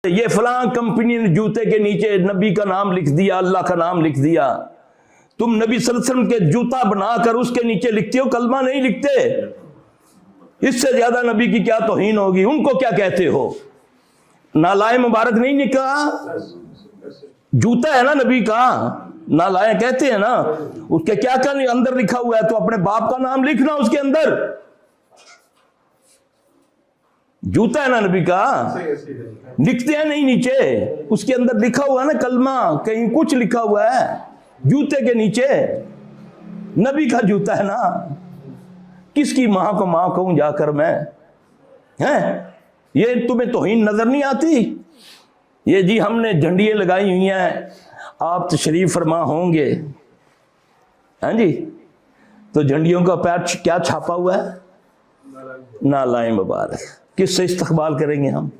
ये फलां कंपनी ने जूते के नीचे नबी का नाम लिख दिया, अल्लाह का नाम लिख दिया। तुम नबी सल्लल्लाहु अलैहि वसल्लम के जूता बनाकर उसके नीचे लिखते हो, कलमा नहीं लिखते। इससे ज्यादा नबी की क्या तौहीन होगी। उनको क्या कहते हो? नालाए मुबारक नहीं निकला, जूता है ना नबी का, नालाए कहते हैं ना। उसके क्या क्या अंदर लिखा हुआ है? तो अपने बाप का नाम लिखना उसके अंदर। जूता है ना नबी का, लिखते हैं नहीं नीचे, उसके अंदर लिखा हुआ है ना कलमा, कहीं कुछ लिखा हुआ है जूते के नीचे। नबी का जूता है ना। किसकी मां को मां कहूं जाकर मैं? हैं ये तुम्हें तौहीन नजर नहीं आती? ये जी हमने झंडियां लगाई हुई हैं, आप तशरीफ फरमा होंगे, हैं जी, तो झंडियों का पैर क्या छापा हुआ है? नालाए मुबारक। किससे इस्तकबाल करेंगे हम?